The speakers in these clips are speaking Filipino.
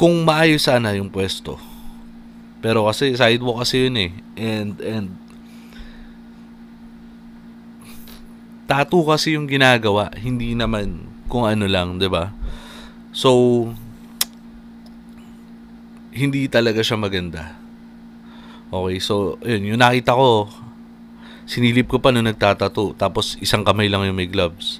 kung maayos sana yung pwesto. Pero kasi sidewalk kasi yun eh. And tattoo kasi yung ginagawa, hindi naman kung ano lang, 'di ba? So hindi talaga siya maganda. Okay, so yun, yung nakita ko, sinilip ko pa nung nagtatato, tapos isang kamay lang yung may gloves.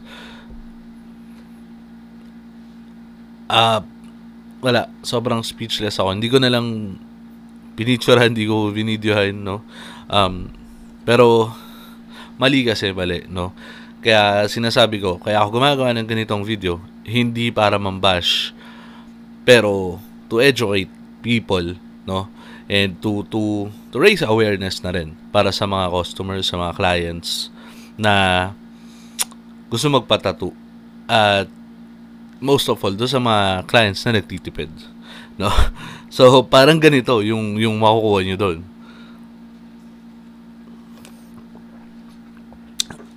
Wala, sobrang speechless ako. Hindi ko na lang pinicturehan, hindi ko binidyohan, no? Pero mali kasi, mali, no? Kaya sinasabi ko, kaya ako gumagawa ng ganitong video, hindi para mambash, pero to educate people, no? And to raise awareness na rin para sa mga customers, sa mga clients na gusto magpatattoo. At most of all, do sa mga clients na nagtitipid, no? So parang ganito yung makukuha nyo doon.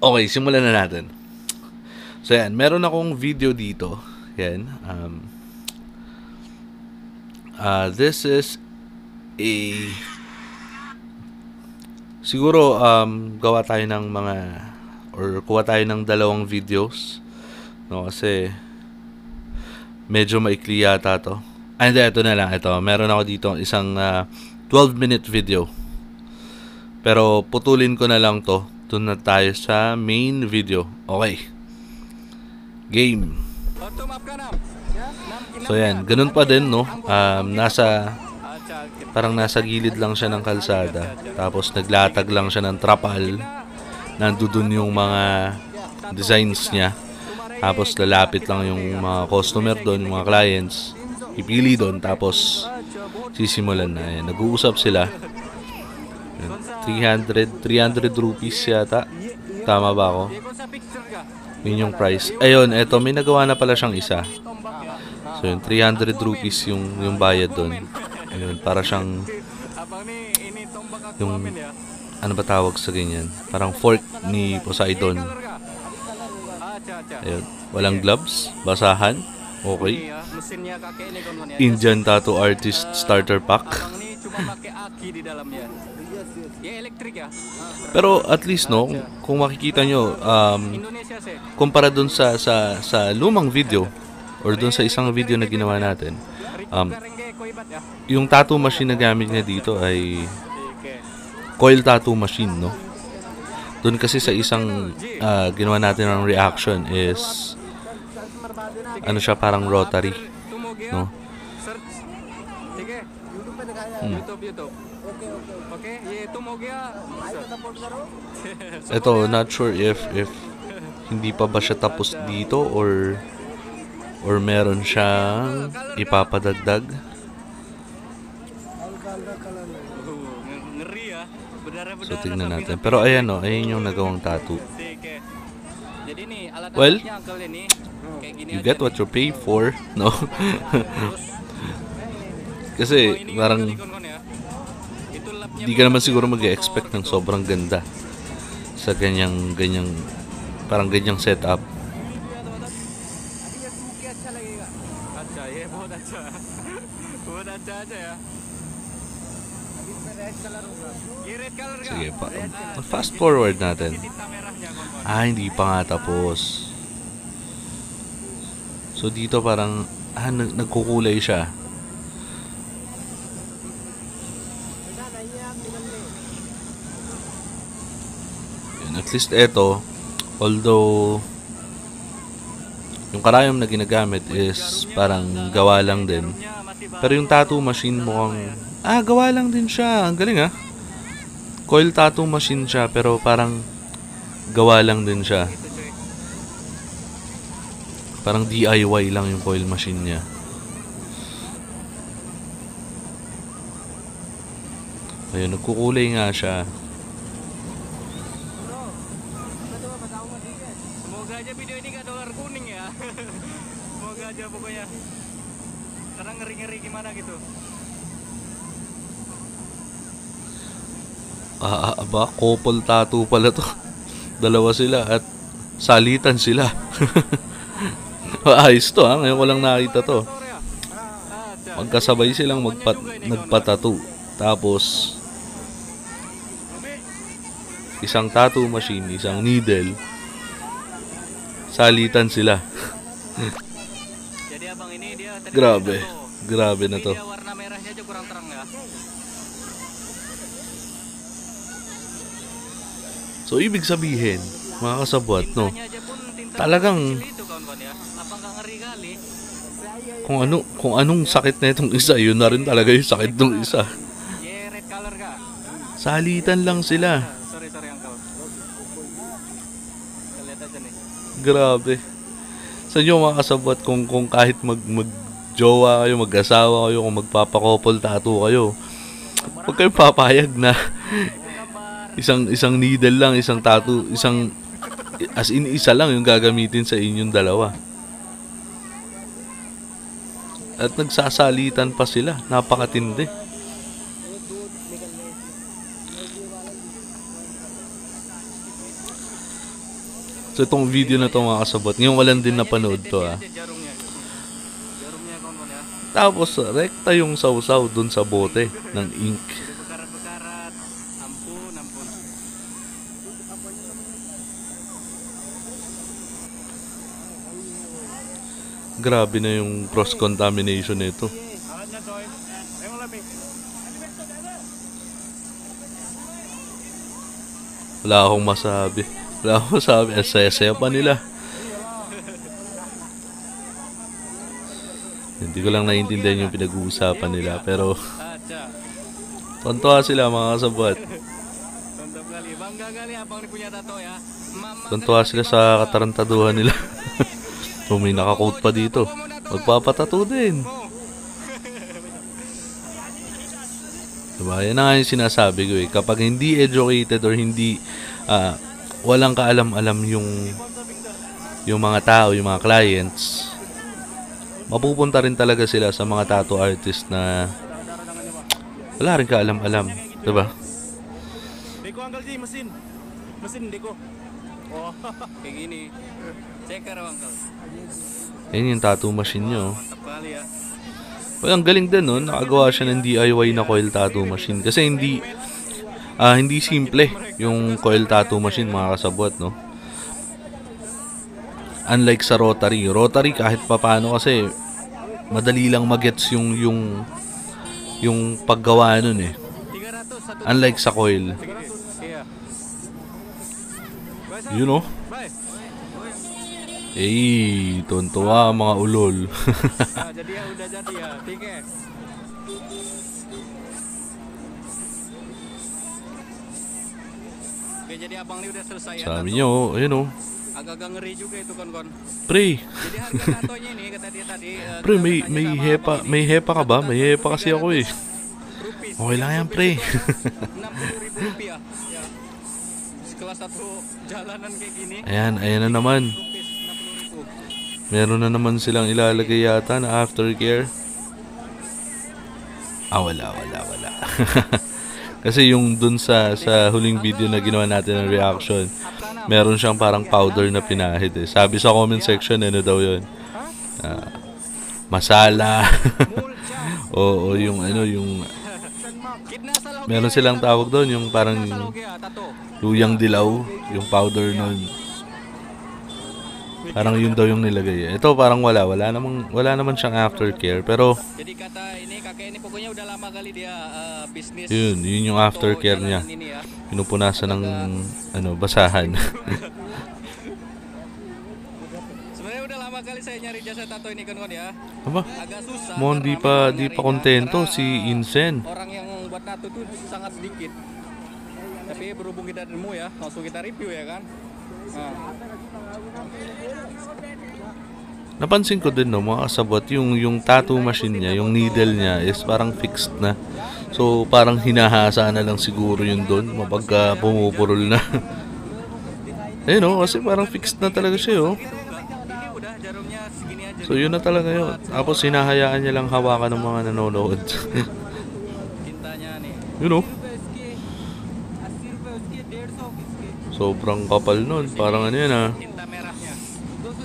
Okay, simulan na natin. So yan, meron akong video dito. Yan. This is siguro gawa tayo ng mga, or kuha tayo ng dalawang videos, no? Kasi medyo maikli yata to. Hindi, ito na lang. Ito, meron ako dito isang 12-minute video. Pero putulin ko na lang to. Doon na tayo sa main video. Okay. Game. So yan, ganun pa din, no? Parang nasa gilid lang siya ng kalsada. Tapos naglatag lang siya ng trapal. Nandun yung mga designs niya. Tapos lalapit lang yung mga customer doon, yung mga clients. Ipili doon, tapos sisimulan na. Ayan, nag-uusap sila. 300 rupees yata. Tama ba ako? Yun yung price. Ayun, eto, may nagawa na pala siyang isa. So yun, 300 rupees yung bayad doon. Ayun, para siyang yung, ano ba tawag sa ganyan? Parang fork ni Poseidon. Ayun, walang gloves, basahan. Okay. Indian Tattoo Artist Starter Pack. Pero at least, no, kung makikita nyo, kumpara dun sa lumang video or dun sa isang video na ginawa natin, yung tattoo machine na gamit niya dito ay coil tattoo machine, no? Doon kasi sa isang ginawa natin ng reaction is ano siya, parang rotary, no? Ito, not sure if hindi pa ba siya tapos dito or meron siyang ipapadagdag. So tingnan natin. Pero ayan, no, ayun yung nagawang tattoo. Well, you get what you pay for, no? Kasi parang hindi ka naman siguro mag-expect ng sobrang ganda sa ganyang parang ganyang setup. Sige pa. Fast forward natin. Hindi pa nga tapos. So dito parang nagkukulay siya. At least eto, although yung karayom na ginagamit is parang gawa lang din, pero yung tattoo machine mukhang gawa lang din siya. Ang galing coil tattoo machine siya, pero parang gawa lang din siya. Parang DIY lang yung coil machine niya. Ayun, nagkukulay nga siya. Semoga aja video ini gak dolar kuning ya. Semoga aja pokoknya. Karena ngeri-ngeri gimana gitu. Aba, couple tattoo pala to. Dalawa sila at salitan sila. Ayos to, ngayon ko lang nakita to. magkasabay silang nagpatattoo. Tapos, isang tattoo machine, isang needle, salitan sila. Jadi abang ini dia tadi Grabe. tato. Grabe na Tapi to. dia warna merahnya aja kurang terang ya. So, ibig sabihin, mga kasabwat, no? Tintanya aja pun tinta Talagang, kecil itu kawan-kawan ya. Apa nggak ngeri kali? kung anong sakit na itong isa, yun na rin talaga yung sakit ng isa. Ye red color kah? Salitan lang sila. Sorry uncle. Kita lihat aja nih. Grabe. Sa inyo mga kasabwat, kung kahit mag-jowa kayo, mag-asawa kayo, kung magpapakopol tattoo kayo, huwag kayong papayag na isang needle lang, isang tattoo, as in isa lang yung gagamitin sa inyong dalawa. At nagsasalitan pa sila. Napakatindi. So itong video na to mga kasabot, ngayon ko lang din napanood to Jarumnya. Jarumnya kawan-kawan ya. Tapos rekta yung sausaw dun sa bote ng ink. Bekarat-bekarat. Ampun, ampun. Grabe na yung cross-contamination nito. Wala akong masabi. Wala akong masabi. Ang saya-saya pa nila. Hindi ko lang naiintindihan yung pinag-uusapan nila. Pero, Aja. tontuwa sila mga kasabot. Mantap kali. Bangga kali abang ini punya tato ya. Mama Tontuwa sila sa katarantaduhan nila. So, may naka-quote pa dito. Magpapatato din. Diba? Yan na nga yung sinasabi ko eh. Kapag hindi educated or hindi walang kaalam-alam yung mga tao, yung mga clients, mapupunta rin talaga sila sa mga tattoo artist na wala rin kaalam-alam. Diba? Deko uncle sih mesin. Mesin deko. Oh, kayak gini. Checker uncle. Yan yung tattoo machine nyo. Mantap kali ya. Well, ang galing din nun. Nakagawa siya ng DIY na coil tattoo machine. Kasi hindi simple yung coil tattoo machine mga kasabwat, no? Unlike sa rotary. Rotary kahit papano kasi madali lang magets yung paggawa nun eh. 300 satu. Unlike sa coil. Iya. You know? Bye. Eh, tuntua mga ulol. Nah, jadi ya udah jadi ya. Tiket. Oke, jadi abang ini udah selesai ya. Sabi tato. nyo, ayun oh. Agak-agak ngeri juga itu kon-kon. Pre, Jadi harga tatonya ini kata dia tadi. pre, kita bertanya sama abang may ini. hepa ka ba? May hepa kasi ako eh. Rupis. Okay lang yan, pre. 60.000 rupiah. Ya. Sekelas satu jalanan kayak gini. Ayan na naman. Rupis 60.000. Meron na naman silang ilalagay yata na aftercare. Wala. Kasi yung dun sa huling video na ginawa natin ng reaction, meron siyang parang powder na pinahid eh. Sabi sa comment section, ano daw yun? Masala. Oo, yung meron silang tawag doon, yung parang luyang dilaw, yung powder nun. Parang yun daw yung nilagay. Ito parang wala naman siyang aftercare, pero Jadi kata ini kakek ini pokoknya udah lama kali dia bisnis. yun yung aftercare niya. jalanan ini ya. Pinupunasan ng basahan. Sebenarnya udah lama kali saya nyari jasa tato ini kan ya. Aba, Agak susah. mo di karena pa memang kontento karena, si Insen. Orang yang buat tato tuh sangat sedikit. Tapi berhubung kita nemu ya, langsung kita review ya kan. Nah, Napansin ko din mga kasabot, yung tattoo machine niya, yung needle niya is parang fixed na. So parang hinahasa na lang siguro yun doon mapagka pumupurol na. Ayun oh, kasi parang fixed na talaga siya oh. ini udah jarumnya segini aja. So yun na talaga yun. Tapos hinahayaan niya lang hawakan ng mga nanonood. Tintanya nih. You know? Sobrang kapal nun. Parang ano yan ah. Tinta merahnya.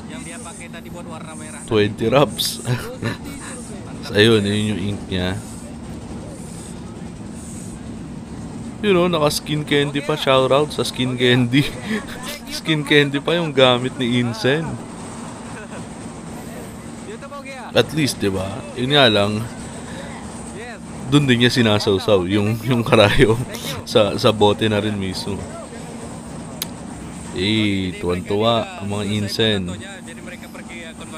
Yang dia pakai tadi buat warna merah. 20 wraps. Ayun yung ink niya. You know, naka-skin candy pa. Shoutout sa skin candy. Skin candy pa yung gamit ni Incen. At least, di ba? Yun nga lang, doon din niya sinasawsaw yung karayo sa bote na rin mismo. Tuwan-tuwa ang mga Incen.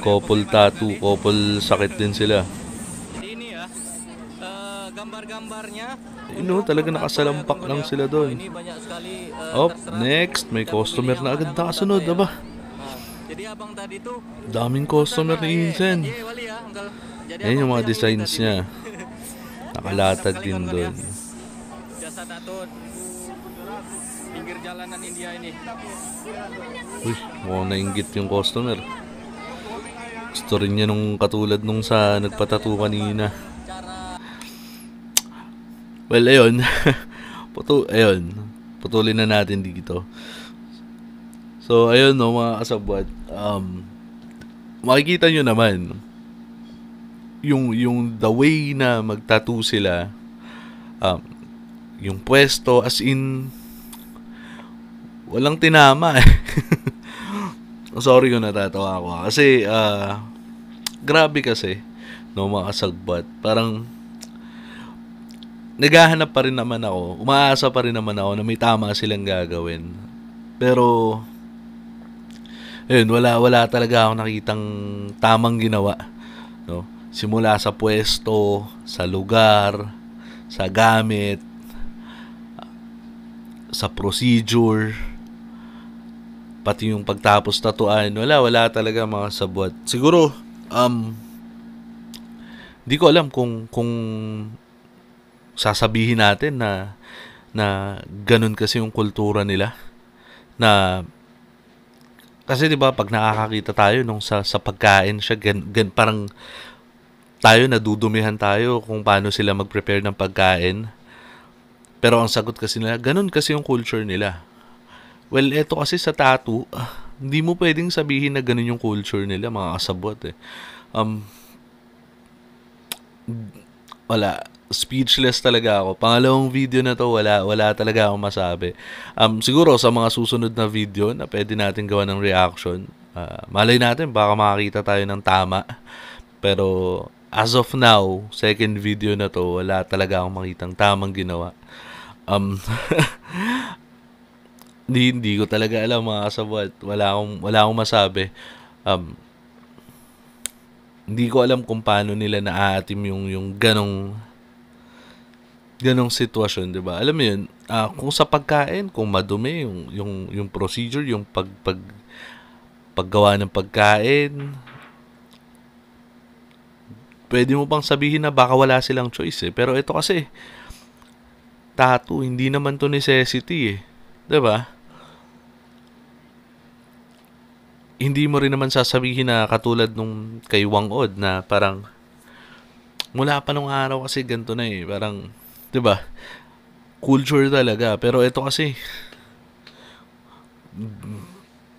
Couple tattoo, couple sakit din sila. Ini gambar-gambarnya. Talaga nakasalampak lang sila doon. Next, may customer na agad nakasunod, diba? Jadi abang tadi tuh daming customer ni Incen. Yan yung mga designs niya. Nakalatag din doon. Jasa tattoo pinggir jalanan India ini. Uy, mukhang nainggit yung customer. Gusto rin niya nung katulad nung sa nagpatattoo kanina. Well, ayun. Putulin na natin dito. So, ayun no, mga kasabwat. Makikita nyo naman yung the way na magtattoo sila, yung pwesto, as in walang tinama. Sorry kung natatawa ako. Kasi, grabe kasi, no, mga kasabwat. Parang, naghahanap pa rin naman ako, umaasa pa rin naman ako na may tama silang gagawin. Pero, ayun, wala talaga ako nakitang tamang ginawa. No? Simula sa pwesto, sa lugar, sa gamit, sa procedure, pati yung pagtapos tatuan, wala talaga mga sabwat. Siguro, di ko alam kung sasabihin natin na ganun kasi yung kultura nila, na kasi 'di ba pag nakakakita tayo nung sa pagkain siya parang tayo nadudumihan tayo kung paano sila mag-prepare ng pagkain, pero ang sagot kasi nila ganun kasi yung culture nila. Well, eto kasi sa tattoo, hindi mo pwedeng sabihin na ganun yung culture nila, mga kasabot eh. Wala, speechless talaga ako. Pangalawang video na to, wala talaga akong masabi. Siguro sa mga susunod na video na pwede natin gawa ng reaction, malay natin baka makakita tayo ng tama. Pero as of now, second video na to, wala talaga akong makitang tamang ginawa. Hindi ko talaga alam, mga kasabwat. Wala akong masabi. Hindi ko alam kung paano nila naaatim yung ganong sitwasyon, 'di ba? Alam mo 'yun, kung sa pagkain, kung madumi yung procedure, yung paggawa ng pagkain, pwede mo pang sabihin na baka wala silang choice eh. Pero ito kasi tattoo, hindi naman to necessity eh. 'Di ba? Hindi mo rin naman sasabihin na katulad nung kay Wang Od na parang mula pa nung araw kasi ganito na eh. Parang, 'di ba? Culture talaga. Pero ito kasi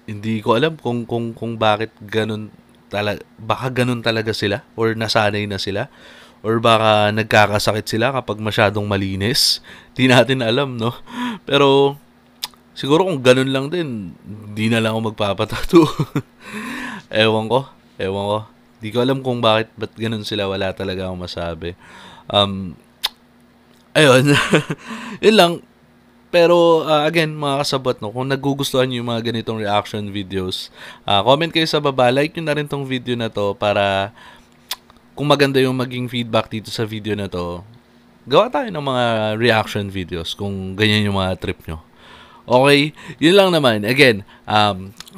hindi ko alam kung bakit ganun talaga, baka ganun talaga sila or nasanay na sila or baka nagkakasakit sila kapag masyadong malinis. Di natin alam, no? Pero siguro kung ganun lang din, di na lang ako magpapatattoo. Ewan ko. Di ko alam kung ba't ganun sila. Wala talaga akong masabi. Ayun. Yun lang. Pero, again, mga kasabot, no, kung nagugustuhan nyo yung mga ganitong reaction videos, comment kayo sa baba. Like nyo na rin tong video na to para kung maganda yung maging feedback dito sa video na to, gawa tayo ng mga reaction videos kung ganyan yung mga trip nyo. Okay, yun lang naman. Again,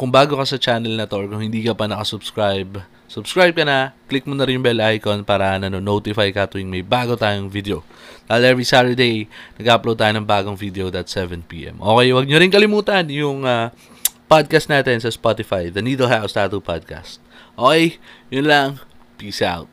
kung bago ka sa channel na to or kung hindi ka pa nakasubscribe, subscribe ka na, click mo na rin yung bell icon para notify ka tuwing may bago tayong video. Dahil every Saturday, nag-upload tayo ng bagong video at 7 PM. Okay, huwag nyo rin kalimutan yung podcast natin sa Spotify, The Needle House Tattoo Podcast. Okay, yun lang. Peace out.